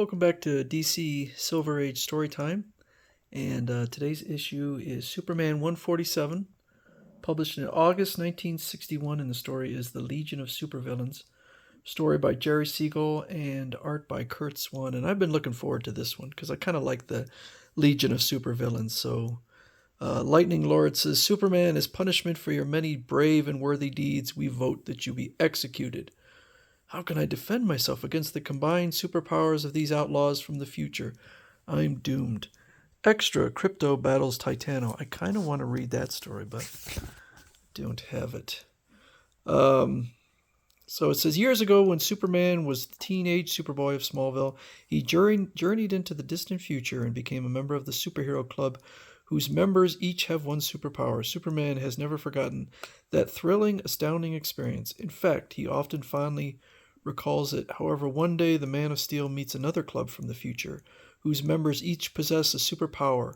Welcome back to DC Silver Age Storytime, and today's issue is Superman 147, published in August 1961, and the story is The Legion of Supervillains, story by Jerry Siegel and art by Curt Swan, and I've been looking forward to this one because I kind of like the Legion of Supervillains. So, Lightning Lord says, Superman, as punishment for your many brave and worthy deeds, we vote that you be executed. How can I defend myself against the combined superpowers of these outlaws from the future? I'm doomed. Extra, Crypto battles Titano. I kind of want to read that story, but don't have it. So it says, years ago when Superman was the teenage Superboy of Smallville, he journeyed into the distant future and became a member of the superhero club whose members each have one superpower. Superman has never forgotten that thrilling, astounding experience. In fact, he often fondly recalls it. However, one day the Man of Steel meets another club from the future, whose members each possess a superpower.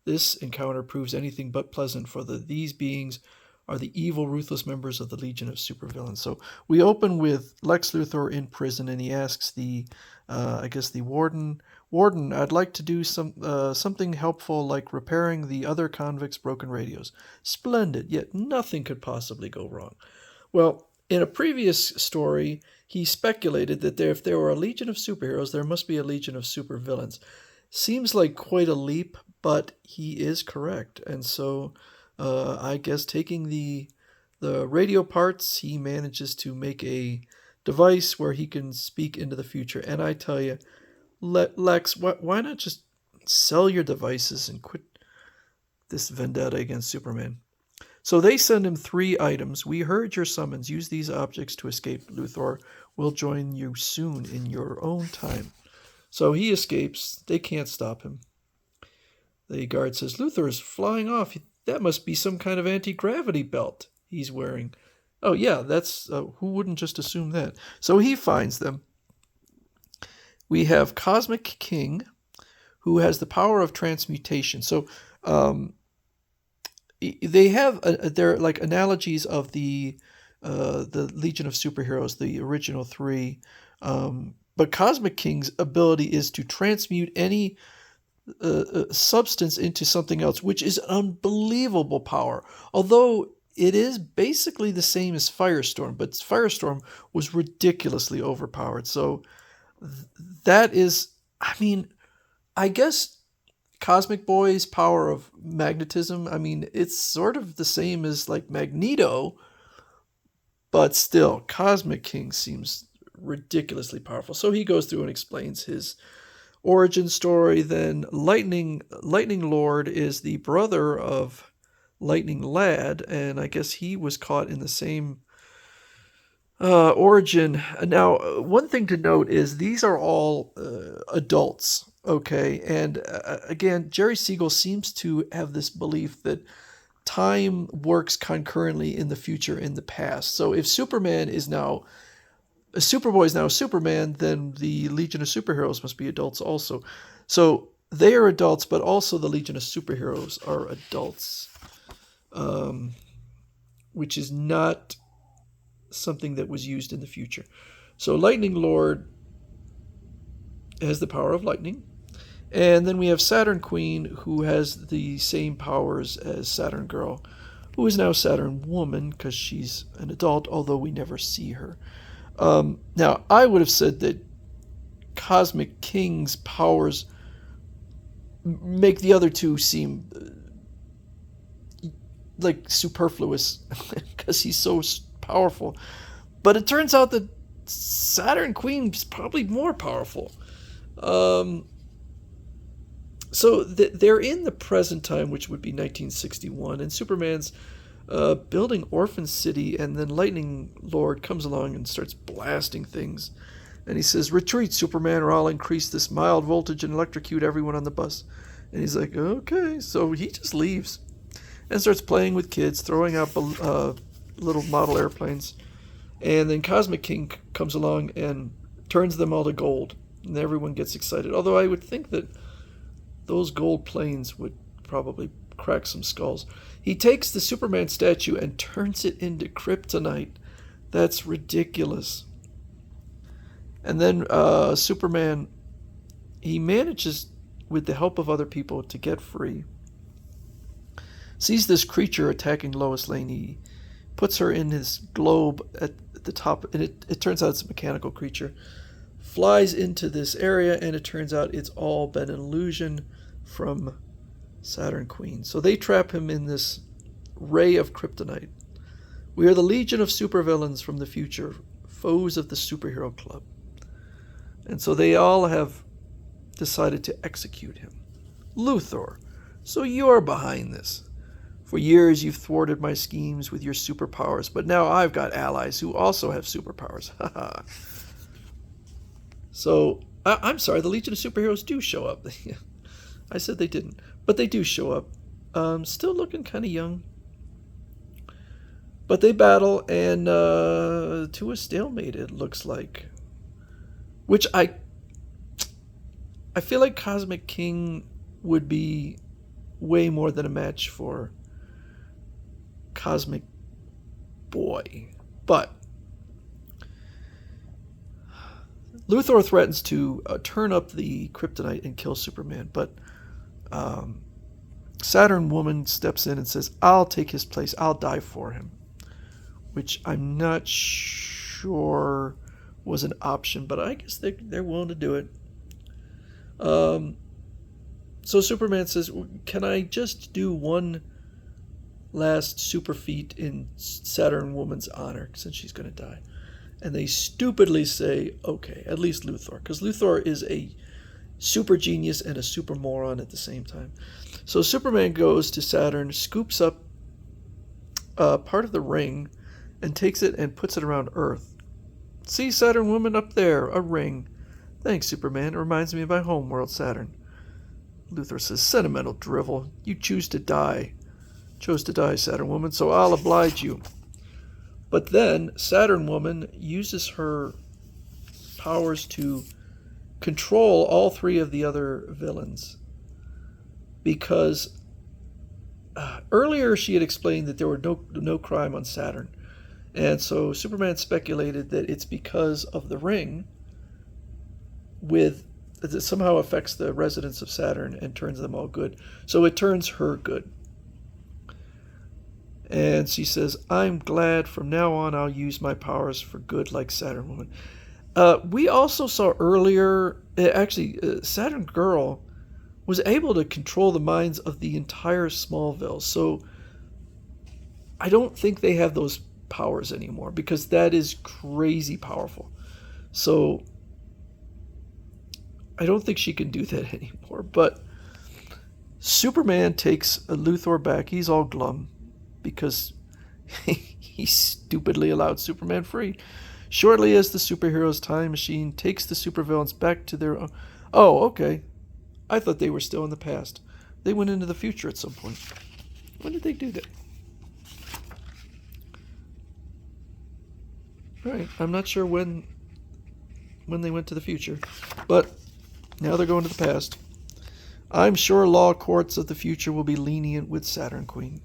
This encounter proves anything but pleasant, for these beings are the evil, ruthless members of the Legion of Supervillains. So we open with Lex Luthor in prison, and he asks the warden, I'd like to do something helpful like repairing the other convicts' broken radios. Splendid, yet nothing could possibly go wrong. Well, in a previous story, he speculated that if there were a legion of superheroes, there must be a legion of supervillains. Seems like quite a leap, but he is correct. And so I guess taking the radio parts, he manages to make a device where he can speak into the future. And I tell you, Lex, why not just sell your devices and quit this vendetta against Superman? So they send him 3 items. We heard your summons. Use these objects to escape. Luthor will join you soon in your own time. So he escapes. They can't stop him. The guard says, Luthor is flying off. That must be some kind of anti-gravity belt he's wearing. Oh, yeah, that's who wouldn't just assume that? So he finds them. We have Cosmic King, who has the power of transmutation. So they have they're like analogies of the Legion of Superheroes, the original 3. But Cosmic King's ability is to transmute any substance into something else, which is an unbelievable power. Although it is basically the same as Firestorm, but Firestorm was ridiculously overpowered. So that is, I guess Cosmic Boy's power of magnetism, it's sort of the same as like Magneto, but still, Cosmic King seems ridiculously powerful. So he goes through and explains his origin story. Then Lightning Lord is the brother of Lightning Lad, and I guess he was caught in the same origin. Now, one thing to note is these are all adults, okay? And again, Jerry Siegel seems to have this belief that time works concurrently in the future in the past. So if Superman is now Superboy is now Superman, then the Legion of Superheroes must be adults also. So they are adults, but also the Legion of Superheroes are adults, which is not something that was used in the future. So Lightning Lord has the power of lightning. And then we have Saturn Queen, who has the same powers as Saturn Girl, who is now Saturn Woman because she's an adult, although we never see her. Now, I would have said that Cosmic King's powers make the other two seem like superfluous because he's so powerful. But it turns out that Saturn Queen is probably more powerful. So they're in the present time, which would be 1961, and Superman's building Orphan City, and then Lightning Lord comes along and starts blasting things. And he says, retreat, Superman, or I'll increase this mild voltage and electrocute everyone on the bus. And he's like, okay. So he just leaves and starts playing with kids, throwing out little model airplanes. And then Cosmic King comes along and turns them all to gold. And everyone gets excited. Although I would think that those gold planes would probably crack some skulls. He takes the Superman statue and turns it into kryptonite. That's ridiculous. And then Superman he manages, with the help of other people, to get free. Sees this creature attacking Lois Lane. He puts her in his globe at the top, and it turns out it's a mechanical creature. Flies into this area, and it turns out it's all been an illusion from Saturn Queen. So they trap him in this ray of kryptonite. We are the Legion of supervillains from the future, foes of the superhero club. And so they all have decided to execute him. Luthor, so you're behind this. For years you've thwarted my schemes with your superpowers, but now I've got allies who also have superpowers. So, I'm sorry, the Legion of Superheroes do show up. I said they didn't, but they do show up. Still looking kind of young. But they battle, and to a stalemate, it looks like. Which I feel like Cosmic King would be way more than a match for Cosmic Boy. But Luthor threatens to turn up the kryptonite and kill Superman, but Saturn Woman steps in and says, I'll take his place, I'll die for him. Which I'm not sure was an option, but I guess they're willing to do it. So Superman says, can I just do one last super feat in Saturn Woman's honor, since she's going to die? And they stupidly say, okay, at least Luthor, because Luthor is a super genius and a super moron at the same time. So Superman goes to Saturn, scoops up part of the ring, and takes it and puts it around Earth. See, Saturn Woman up there, a ring. Thanks, Superman. It reminds me of my homeworld, Saturn. Luthor says, sentimental drivel. You chose to die, Saturn Woman, so I'll oblige you. But then Saturn Woman uses her powers to control all three of the other villains. Because earlier she had explained that there were no crime on Saturn. And so Superman speculated that it's because of the ring that somehow affects the residents of Saturn and turns them all good. So it turns her good. And she says, I'm glad from now on I'll use my powers for good like Saturn Woman. We also saw earlier, Saturn Girl was able to control the minds of the entire Smallville. So I don't think they have those powers anymore, because that is crazy powerful. So I don't think she can do that anymore. But Superman takes Luthor back. He's all glum because he stupidly allowed Superman free. Shortly as the superheroes' time machine takes the supervillains back to their own... Oh, okay. I thought they were still in the past. They went into the future at some point. When did they do that? Right, I'm not sure when they went to the future, but now they're going to the past. I'm sure law courts of the future will be lenient with Saturn Queen.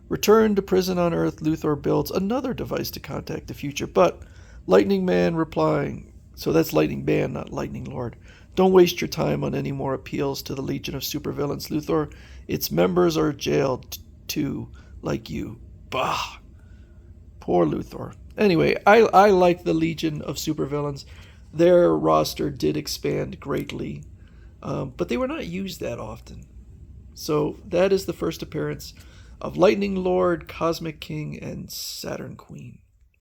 Returned to prison on Earth, Luthor builds another device to contact the future, but Lightning Man replying, so that's Lightning Man, not Lightning Lord. Don't waste your time on any more appeals to the Legion of Supervillains, Luthor. Its members are jailed too, like you. Bah! Poor Luthor. Anyway, I like the Legion of Supervillains. Their roster did expand greatly, but they were not used that often. So that is the first appearance of Lightning Lord, Cosmic King, and Saturn Queen.